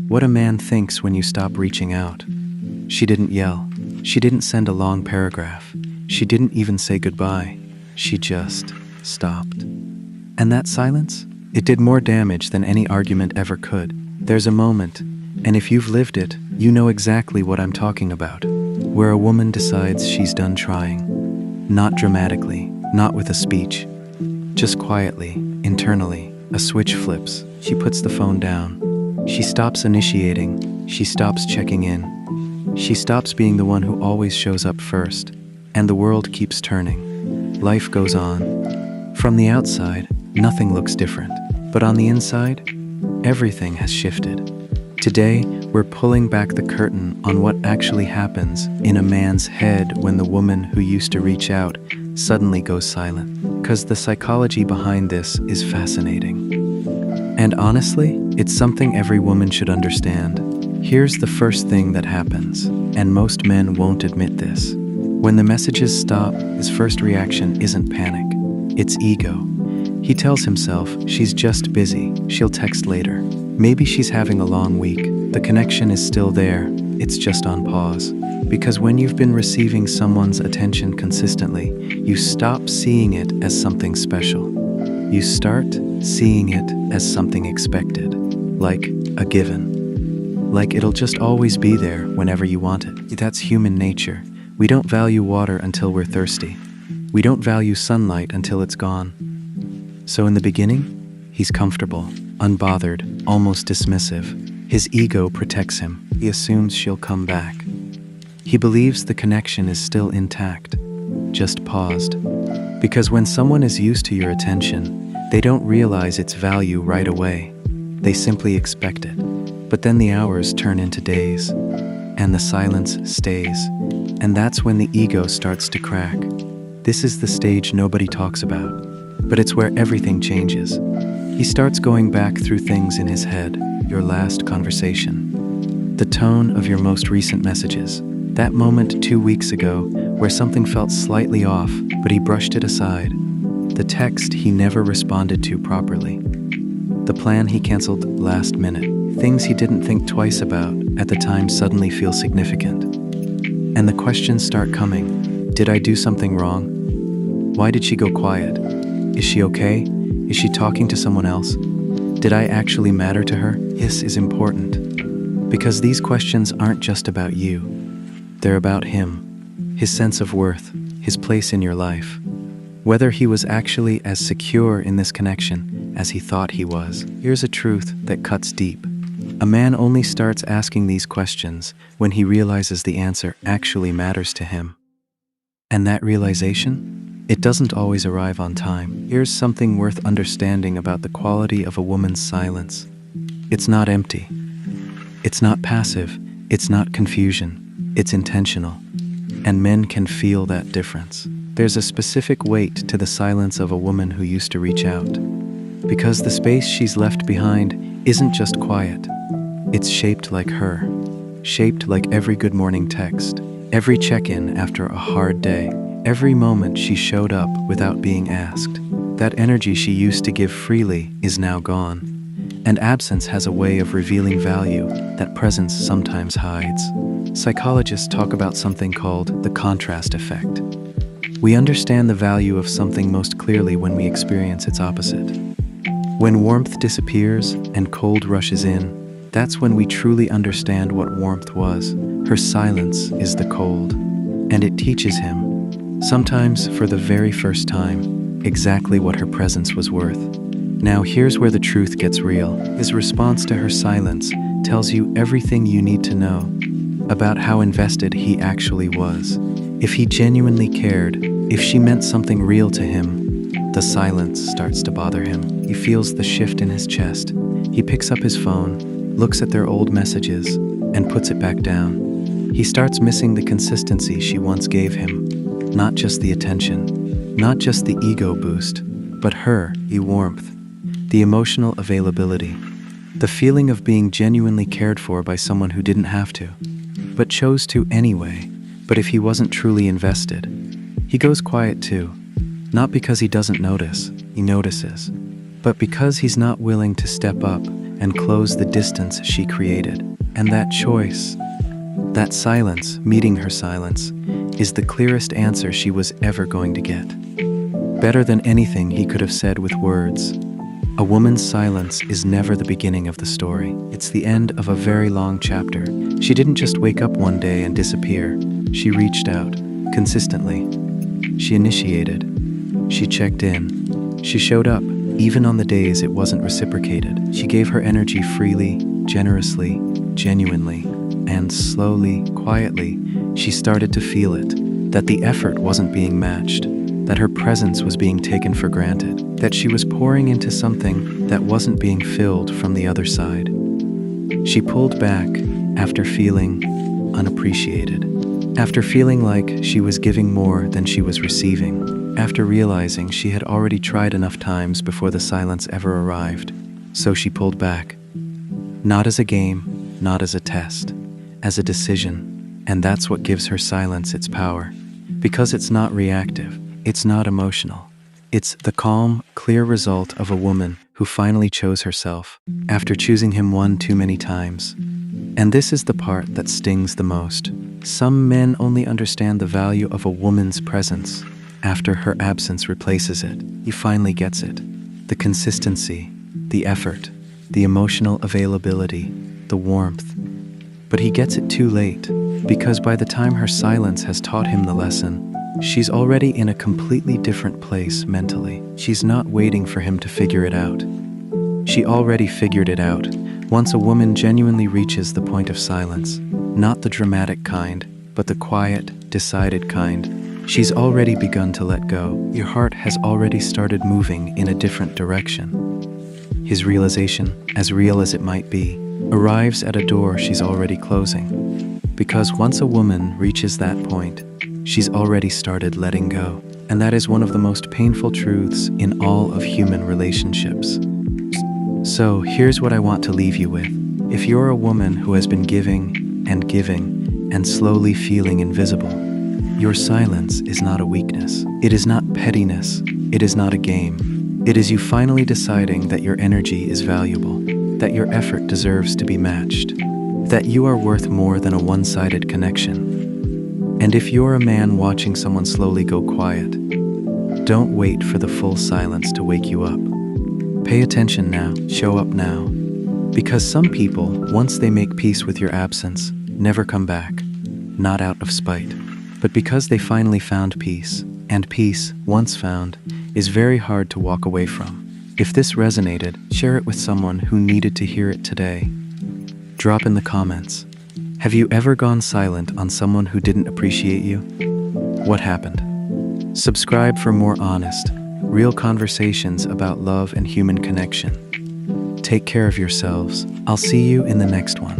What a man thinks when you stop reaching out. She didn't yell. She didn't send a long paragraph. She didn't even say goodbye. She just stopped. And that silence? It did more damage than any argument ever could. There's a moment, and if you've lived it, you know exactly what I'm talking about, where a woman decides she's done trying. Not dramatically, not with a speech. Just quietly, internally, a switch flips. She puts the phone down. She stops initiating. She stops checking in. She stops being the one who always shows up first. And the world keeps turning. Life goes on. From the outside, nothing looks different. But on the inside, everything has shifted. Today, we're pulling back the curtain on what actually happens in a man's head when the woman who used to reach out suddenly goes silent. Because the psychology behind this is fascinating. And honestly, it's something every woman should understand. Here's the first thing that happens, and most men won't admit this. When the messages stop, his first reaction isn't panic, it's ego. He tells himself, she's just busy, she'll text later. Maybe she's having a long week. The connection is still there, it's just on pause. Because when you've been receiving someone's attention consistently, you stop seeing it as something special. You start seeing it as something expected, like a given. Like it'll just always be there whenever you want it. That's human nature. We don't value water until we're thirsty. We don't value sunlight until it's gone. So in the beginning, he's comfortable, unbothered, almost dismissive. His ego protects him. He assumes she'll come back. He believes the connection is still intact, just paused. Because when someone is used to your attention, they don't realize its value right away. They simply expect it. But then the hours turn into days, and the silence stays. And that's when the ego starts to crack. This is the stage nobody talks about. But it's where everything changes. He starts going back through things in his head, your last conversation, the tone of your most recent messages, that moment 2 weeks ago where something felt slightly off, but he brushed it aside, the text he never responded to properly, the plan he canceled last minute, things he didn't think twice about at the time suddenly feel significant. And the questions start coming. Did I do something wrong? Why did she go quiet? Is she okay? Is she talking to someone else? Did I actually matter to her? This is important. Because these questions aren't just about you. They're about him, his sense of worth, his place in your life. Whether he was actually as secure in this connection as he thought he was. Here's a truth that cuts deep. A man only starts asking these questions when he realizes the answer actually matters to him. And that realization? It doesn't always arrive on time. Here's something worth understanding about the quality of a woman's silence. It's not empty. It's not passive. It's not confusion. It's intentional. And men can feel that difference. There's a specific weight to the silence of a woman who used to reach out. Because the space she's left behind isn't just quiet. It's shaped like her. Shaped like every good morning text. Every check-in after a hard day. Every moment she showed up without being asked. That energy she used to give freely is now gone. And absence has a way of revealing value that presence sometimes hides. Psychologists talk about something called the contrast effect. We understand the value of something most clearly when we experience its opposite. When warmth disappears and cold rushes in, that's when we truly understand what warmth was. Her silence is the cold, and it teaches him, sometimes for the very first time, exactly what her presence was worth. Now here's where the truth gets real. His response to her silence tells you everything you need to know about how invested he actually was. If he genuinely cared, if she meant something real to him, the silence starts to bother him. He feels the shift in his chest. He picks up his phone, looks at their old messages, and puts it back down. He starts missing the consistency she once gave him. Not just the attention, not just the ego boost, but her, the warmth, the emotional availability, the feeling of being genuinely cared for by someone who didn't have to, but chose to anyway. But if he wasn't truly invested, he goes quiet too. Not because he doesn't notice, he notices, but because he's not willing to step up and close the distance she created. And that choice, that silence, meeting her silence, is the clearest answer she was ever going to get. Better than anything he could have said with words. A woman's silence is never the beginning of the story. It's the end of a very long chapter. She didn't just wake up one day and disappear. She reached out, consistently. She initiated. She checked in. She showed up, even on the days it wasn't reciprocated. She gave her energy freely, generously, genuinely, and slowly, quietly, she started to feel it, that the effort wasn't being matched, that her presence was being taken for granted, that she was pouring into something that wasn't being filled from the other side. She pulled back after feeling unappreciated, after feeling like she was giving more than she was receiving, after realizing she had already tried enough times before the silence ever arrived. So she pulled back. Not as a game, not as a test, as a decision. And that's what gives her silence its power. Because it's not reactive, it's not emotional. It's the calm, clear result of a woman who finally chose herself after choosing him one too many times. And this is the part that stings the most. Some men only understand the value of a woman's presence after her absence replaces it. He finally gets it. The consistency, the effort, the emotional availability, the warmth. But he gets it too late, because by the time her silence has taught him the lesson, she's already in a completely different place mentally. She's not waiting for him to figure it out. She already figured it out. Once a woman genuinely reaches the point of silence, not the dramatic kind, but the quiet, decided kind, she's already begun to let go. Your heart has already started moving in a different direction. His realization, as real as it might be, arrives at a door she's already closing. Because once a woman reaches that point, she's already started letting go. And that is one of the most painful truths in all of human relationships. So here's what I want to leave you with. If you're a woman who has been giving and slowly feeling invisible, your silence is not a weakness. It is not pettiness. It is not a game. It is you finally deciding that your energy is valuable, that your effort deserves to be matched, that you are worth more than a one-sided connection. And if you're a man watching someone slowly go quiet, don't wait for the full silence to wake you up. Pay attention now, show up now. Because some people, once they make peace with your absence, never come back, not out of spite, but because they finally found peace. And peace, once found, is very hard to walk away from. If this resonated, share it with someone who needed to hear it today. Drop in the comments. Have you ever gone silent on someone who didn't appreciate you? What happened? Subscribe for more honest, real conversations about love and human connection. Take care of yourselves. I'll see you in the next one.